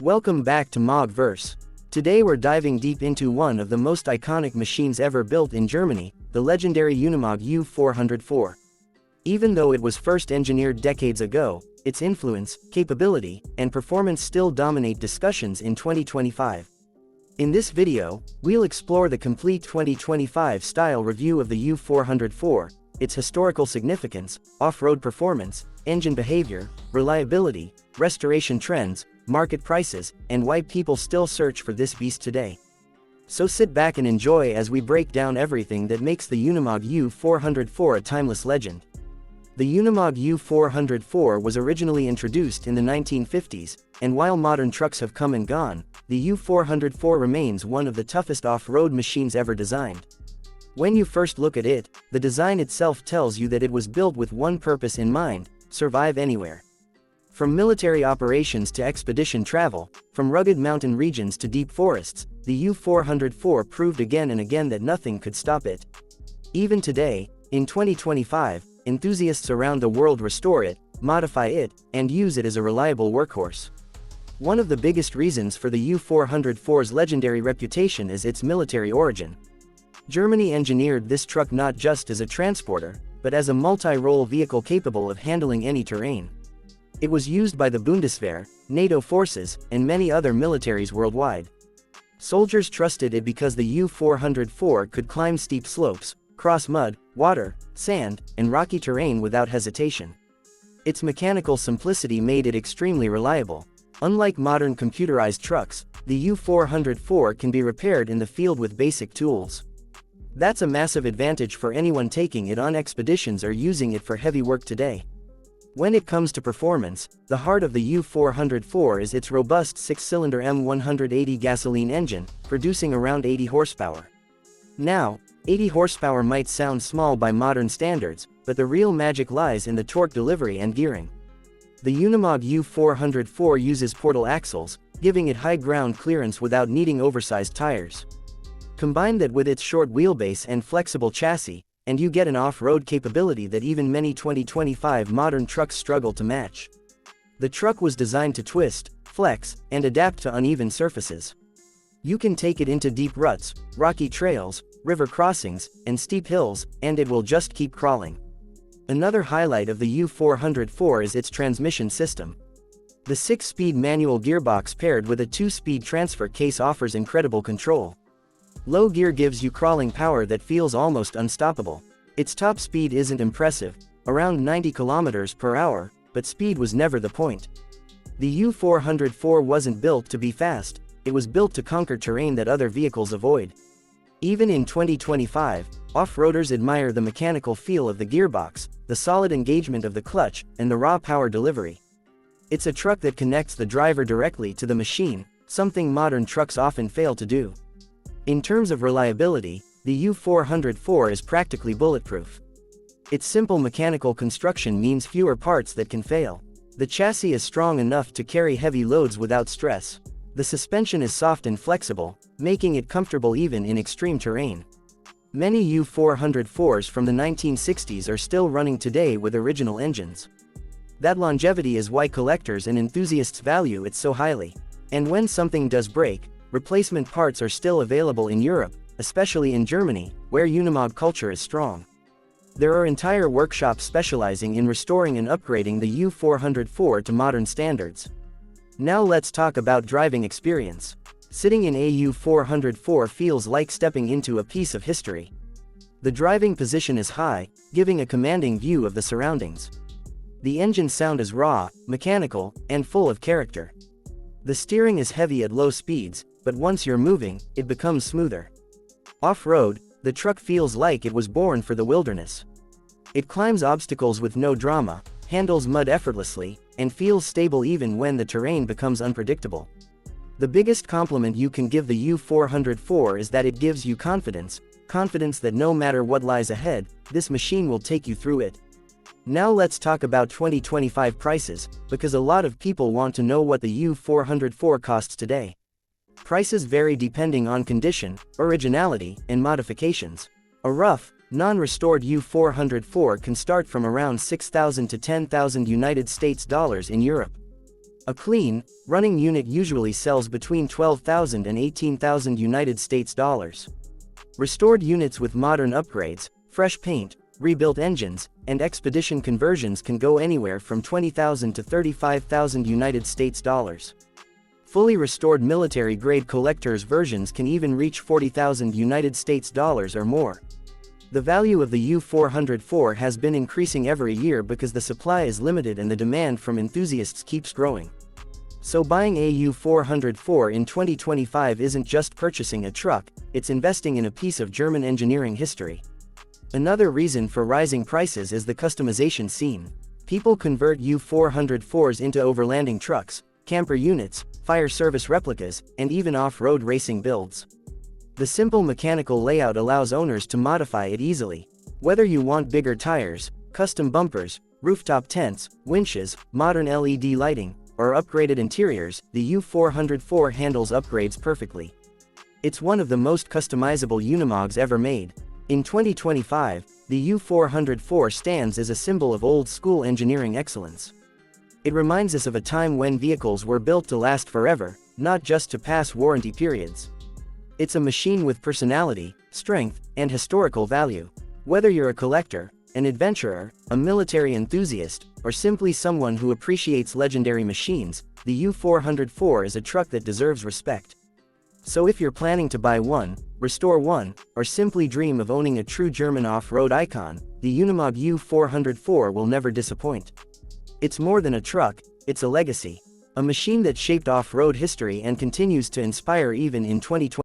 Welcome back to Mogverse. Today we're diving deep into one of the most iconic machines ever built in Germany, the legendary Unimog U404. Even though it was first engineered decades ago, its influence, capability, and performance still dominate discussions in 2025. In this video, we'll explore the complete 2025 style review of the U404, its historical significance, off-road performance, engine behavior, reliability, restoration trends, market prices, and why people still search for this beast today. So sit back and enjoy as we break down everything that makes the Unimog U404 a timeless legend. The Unimog U404 was originally introduced in the 1950s, and while modern trucks have come and gone, the U404 remains one of the toughest off-road machines ever designed. When you first look at it, the design itself tells you that it was built with one purpose in mind: survive anywhere. From military operations to expedition travel, from rugged mountain regions to deep forests, the U404 proved again and again that nothing could stop it. Even today, in 2025, enthusiasts around the world restore it, modify it, and use it as a reliable workhorse. One of the biggest reasons for the U404's legendary reputation is its military origin. Germany engineered this truck not just as a transporter, but as a multi-role vehicle capable of handling any terrain. It was used by the Bundeswehr, NATO forces, and many other militaries worldwide. Soldiers trusted it because the U404 could climb steep slopes, cross mud, water, sand, and rocky terrain without hesitation. Its mechanical simplicity made it extremely reliable. Unlike modern computerized trucks, the U404 can be repaired in the field with basic tools. That's a massive advantage for anyone taking it on expeditions or using it for heavy work today. When it comes to performance, the heart of the U404 is its robust 6-cylinder M180 gasoline engine, producing around 80 horsepower. Now, 80 horsepower might sound small by modern standards, but the real magic lies in the torque delivery and gearing. The Unimog U404 uses portal axles, giving it high ground clearance without needing oversized tires. Combine that with its short wheelbase and flexible chassis, and you get an off-road capability that even many 2025 modern trucks struggle to match. The truck was designed to twist, flex, and adapt to uneven surfaces. You can take it into deep ruts, rocky trails, river crossings, and steep hills, and it will just keep crawling. Another highlight of the U404 is its transmission system. The 6-speed manual gearbox paired with a 2-speed transfer case offers incredible control. Low gear gives you crawling power that feels almost unstoppable. Its top speed isn't impressive, around 90 km per hour, but speed was never the point. The U404 wasn't built to be fast, it was built to conquer terrain that other vehicles avoid. Even in 2025, off-roaders admire the mechanical feel of the gearbox, the solid engagement of the clutch, and the raw power delivery. It's a truck that connects the driver directly to the machine, something modern trucks often fail to do. In terms of reliability, the U404 is practically bulletproof. Its simple mechanical construction means fewer parts that can fail. The chassis is strong enough to carry heavy loads without stress. The suspension is soft and flexible, making it comfortable even in extreme terrain. Many U404s from the 1960s are still running today with original engines. That longevity is why collectors and enthusiasts value it so highly. And when something does break, replacement parts are still available in Europe, especially in Germany, where Unimog culture is strong. There are entire workshops specializing in restoring and upgrading the U404 to modern standards. Now let's talk about driving experience. Sitting in a U404 feels like stepping into a piece of history. The driving position is high, giving a commanding view of the surroundings. The engine sound is raw, mechanical, and full of character. The steering is heavy at low speeds, but once you're moving, it becomes smoother. Off-road, the truck feels like it was born for the wilderness. It climbs obstacles with no drama, handles mud effortlessly, and feels stable even when the terrain becomes unpredictable. The biggest compliment you can give the U404 is that it gives you confidence that no matter what lies ahead, this machine will take you through it. Now let's talk about 2025 prices, because a lot of people want to know what the U404 costs today. Prices vary depending on condition, originality, and modifications. A rough, non-restored U404 can start from around $6,000 to $10,000 United States dollars in Europe. A clean, running unit usually sells between $12,000 and $18,000 United States dollars. Restored units with modern upgrades, fresh paint, rebuilt engines, and expedition conversions can go anywhere from $20,000 to $35,000 United States dollars. Fully restored military-grade collector's versions can even reach $40,000 United States dollars or more. The value of the U404 has been increasing every year because the supply is limited and the demand from enthusiasts keeps growing. So buying a U404 in 2025 isn't just purchasing a truck, it's investing in a piece of German engineering history. Another reason for rising prices is the customization scene. People convert U404s into overlanding trucks, camper units, fire service replicas, and even off-road racing builds. The simple mechanical layout allows owners to modify it easily. Whether you want bigger tires, custom bumpers, rooftop tents, winches, modern LED lighting, or upgraded interiors, the U404 handles upgrades perfectly. It's one of the most customizable Unimogs ever made. In 2025, the U404 stands as a symbol of old-school engineering excellence. It reminds us of a time when vehicles were built to last forever, not just to pass warranty periods. It's a machine with personality, strength, and historical value. Whether you're a collector, an adventurer, a military enthusiast, or simply someone who appreciates legendary machines, the U404 is a truck that deserves respect. So if you're planning to buy one, restore one, or simply dream of owning a true German off-road icon, the Unimog U404 will never disappoint. It's more than a truck, it's a legacy. A machine that shaped off-road history and continues to inspire even in 2020.